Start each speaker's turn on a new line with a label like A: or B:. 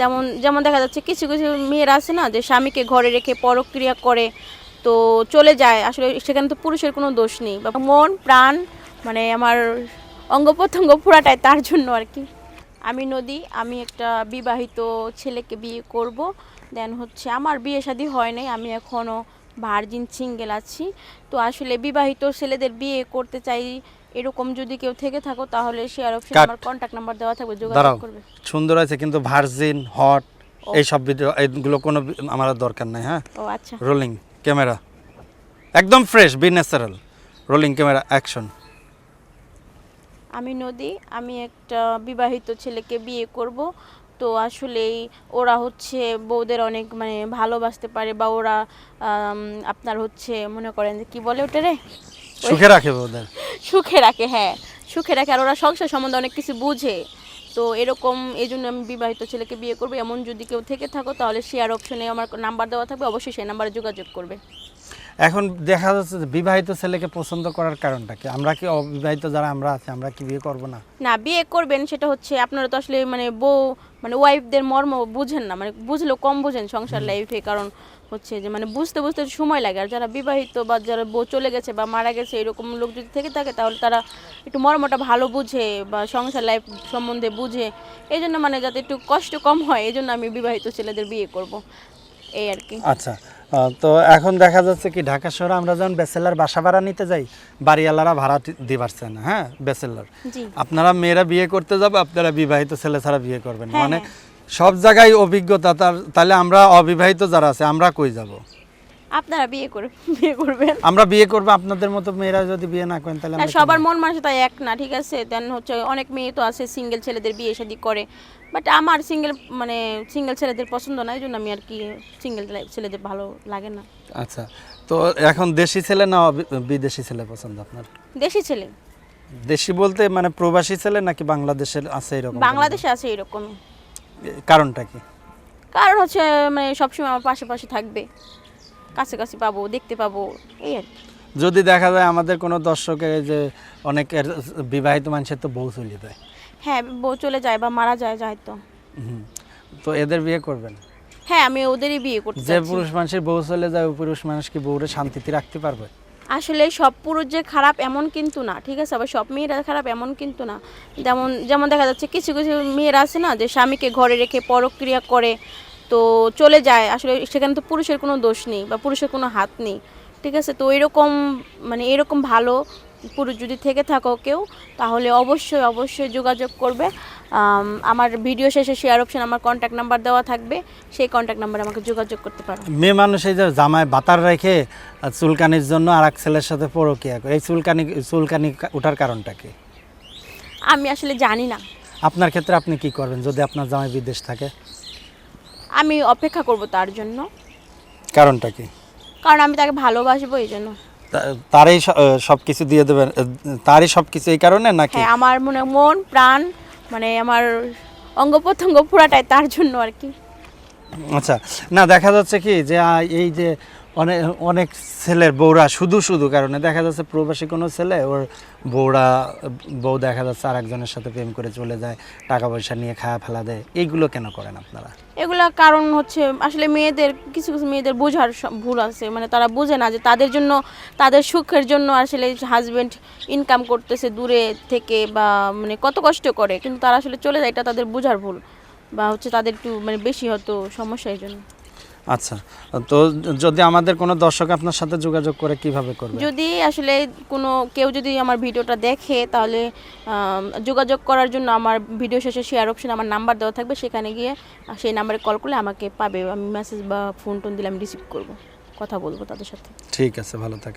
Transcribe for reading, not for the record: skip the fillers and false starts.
A: যেমন যেমন দেখা যাচ্ছে কিছু কিছু মেয়েরা আছে না যে স্বামীকে ঘরে রেখে পরক্রিয়া করে তো চলে যায়, আসলে সেখানে তো পুরুষের কোনো দোষ নেই, বা মন প্রাণ মানে আমার অঙ্গ প্রত্যঙ্গ পুরাটাই তার জন্য আর কি। আমি নদী, আমি একটা বিবাহিত ছেলেকে বিয়ে করব। দেন হচ্ছে আমার বিয়ে শাদী হয় নাই, আমি এখনও ভার্জিন সিঙ্গেল আছি। তো আসলে বিবাহিত ছেলেদের বিয়ে করতে চাই, এরকম যদি কেউ থেকে থাকো তাহলে শেয়ার অপশন আমার কন্ট্যাক্ট নাম্বার দেওয়া থাকবে, যোগাযোগ করবে।
B: সুন্দর আছে কিন্তু ভার্জিন হট
A: ও।
B: এই সব ভিডিও এইগুলো কোনো আমার দরকার নাই। হ্যাঁ,
A: ও আচ্ছা।
B: রোলিং ক্যামেরা একদম fresh be natural. Rolling camera action.
A: আমি নদী, আমি একটা বিবাহিত ছেলেকে বিয়ে করব। তো আসলেই ওরা হচ্ছে বউদের অনেক মানে ভালোবাসতে পারে, বা ওরা আপনার হচ্ছে মনে করেন যে কী বলে ওটা রে,
B: সুখে রাখে ওদের।
A: সুখে রাখে, হ্যাঁ সুখে রাখে, আর ওরা সংসার সম্বন্ধে অনেক কিছু বুঝে। তো এরকম এই জন্য আমি বিবাহিত ছেলেকে বিয়ে করবো। এমন যদি কেউ থেকে থাকো তাহলে শেয়ার অপশনে আমার নাম্বার দেওয়া থাকবে, অবশ্যই সেই নাম্বারে যোগাযোগ করবে।
B: এখন দেখা যাচ্ছে যে বিবাহিত ছেলেকে পছন্দ করার কারণটা কি? আমরা কি অবিবাহিত যারা আমরা আছি আমরা কি বিয়ে করব না?
A: না, বিয়ে করবেন সেটা হচ্ছে আপনারা তো আসলে মানে বউ মানে ওয়াইফদের মর্ম বুঝেন না, মানে বুঝলেও কম বুঝেন সংসার লাইফে, কারণ হচ্ছে যে মানে বুঝতে বুঝতে সময় লাগে। আর যারা বিবাহিত বা যারা বউ চলে গেছে বা মারা গেছে এরকম লোক যদি থেকে থাকে তাহলে তারা একটু মর্মটা ভালো বুঝে বা সংসার লাইফ সম্বন্ধে বুঝে। এই জন্য মানে যাতে একটু কষ্ট কম হয় এই জন্য আমি বিবাহিত ছেলেদের বিয়ে করব, এই আর কি।
B: আচ্ছা, তো এখন দেখা যাচ্ছে কি ঢাকা শহরে আমরা যখন ব্যাচেলার বাসা ভাড়া নিতে যাই বাড়িওয়ালারা ভাড়া দিতে পারছে না। হ্যাঁ, ব্যাচেলার
A: জি।
B: আপনারা মেয়েরা বিয়ে করতে যাবে, আপনারা বিবাহিত ছেলে ছাড়া বিয়ে করবেন না।
A: হ্যাঁ,
B: মানে
A: হ্যাঁ।
B: সব জায়গায় অভিজ্ঞতা। তাহলে আমরা অবিবাহিত যারা আছে আমরা কই যাব?
A: আপনারা বিয়ে করবেন।
B: আমরা বিয়ে করবো, আপনাদের মতো মেয়েরা যদি বিয়ে না করেন তাহলে
A: হ্যাঁ,
B: আমরা
A: সবার মন মানসিকতা এক না, ঠিক আছে। দেন হচ্ছে অনেক মেয়ে তো আছে সিঙ্গেল ছেলেদের বিয়ে শাদী করে, বাট আমার সিঙ্গেল ছেলেদের পছন্দ না, এই জন্য আমি আর কি সিঙ্গেল ছেলেদের ভালো লাগে না।
B: আচ্ছা, তো এখন দেশি ছেলে না বিদেশি ছেলে পছন্দ আপনার?
A: দেশি ছেলে।
B: দেশি বলতে মানে প্রবাসী ছেলে নাকি বাংলাদেশের আছে এরকম?
A: বাংলাদেশে আছে এরকম।
B: কারণটা কি?
A: কারণ হচ্ছে মানে সবসময় আমার পাশাপাশি থাকবে, কাছাকাছি পাবো, দেখতে পাবো, এই আর কি।
B: যদি দেখা যায় আমাদের কোনো দর্শকের যে অনেকের বিবাহিত মানুষের তো বউ চলে যায়।
A: হ্যাঁ, বউ চলে যায় বা মারা যায় তো।
B: তো এদের বিয়ে করবেন?
A: হ্যাঁ, আমি ওদেরই বিয়ে করতে
B: যে
A: চাচ্ছি।
B: পুরুষ মানুষের বউ চলে যায় ওই পুরুষ মানুষ কি বউরে শান্তিতে রাখতে পারবে?
A: আসলে সব পুরুষ যে খারাপ এমন কিন্তু না, ঠিক আছে, আবার সব মেয়েরা খারাপ এমন কিন্তু না। যেমন যেমন দেখা যাচ্ছে কিছু কিছু মেয়েরা আছে না যে স্বামীকে ঘরে রেখে পরক্রিয়া করে তো চলে যায়, আসলে সেখানে তো পুরুষের কোনো দোষ নেই বা পুরুষের কোনো হাত নেই, ঠিক আছে। তো এরকম মানে এরকম ভালো পুরুষ যদি থেকে থাকো কেউ তাহলে অবশ্যই অবশ্যই যোগাযোগ করবে। আমার ভিডিও শেষে শেয়ার অপশন আমার কন্ট্যাক্ট নাম্বার দেওয়া থাকবে, সেই কন্ট্যাক্ট নাম্বারে আমাকে যোগাযোগ করতে পারো।
B: মেয়ে মানুষ এই যে জামায় বাতার রেখে চুলকানির জন্য আর এক ছেলের সাথে পরকিয়া করে, এই চুলকানি ওঠার কারণটা কি?
A: আমি আসলে জানি না।
B: আপনার ক্ষেত্রে আপনি কি করবেন যদি আপনার জামাই বিদেশ থাকে?
A: আমি অপেক্ষা করব তার জন্য।
B: কারণটা কি?
A: কারণ আমি তাকে ভালোবাসবো এই জন্য।
B: তারই সব কিছু দিয়ে দেবেন? তারই সব কিছু এই কারণে নাকি?
A: হ্যাঁ, আমার মন প্রাণ মানে আমার অঙ্গ প্রত্যঙ্গ পুরাটাই তার জন্য আর কি।
B: আচ্ছা, না দেখা যাচ্ছে কি যে এই যে অনেক অনেক ছেলের বউরা শুধু শুধু কারণে দেখা যাচ্ছে প্রবাসী কোনো ছেলে ওর বউ দেখা যাচ্ছে আর একজনের সাথে প্রেম করে চলে যায়, টাকা পয়সা নিয়ে খাওয়া ফেলা দেয়, এইগুলো কেন করেন আপনারা?
A: এগুলা কারণ হচ্ছে আসলে মেয়েদের কিছু কিছু মেয়েদের বোঝার ভুল আছে, মানে তারা বোঝে না যে তাদের জন্য তাদের সুখের জন্য আসলে হাজবেন্ড ইনকাম করতেছে দূরে থেকে বা মানে কত কষ্ট করে, কিন্তু তারা আসলে চলে যায়, এটা তাদের বোঝার ভুল বা হচ্ছে তাদের একটু মানে বেশি হয়তো সমস্যা এই জন্য।
B: আচ্ছা, তো যদি আমাদের কোনো দর্শক আপনার সাথে যোগাযোগ করে কিভাবে করবে?
A: যদি আসলে কোনো কেউ যদি আমার ভিডিওটা দেখে তাহলে যোগাযোগ করার জন্য আমার ভিডিও শেষে শেয়ার অপশন আমার নাম্বার দেওয়া থাকবে, সেখানে গিয়ে সেই নাম্বারে কল করলে আমাকে পাবে, আমি মেসেজ বা ফোন টোন দিলে আমি রিসিভ করব, কথা বলবো তাদের সাথে।
B: ঠিক আছে, ভালো থাকবেন।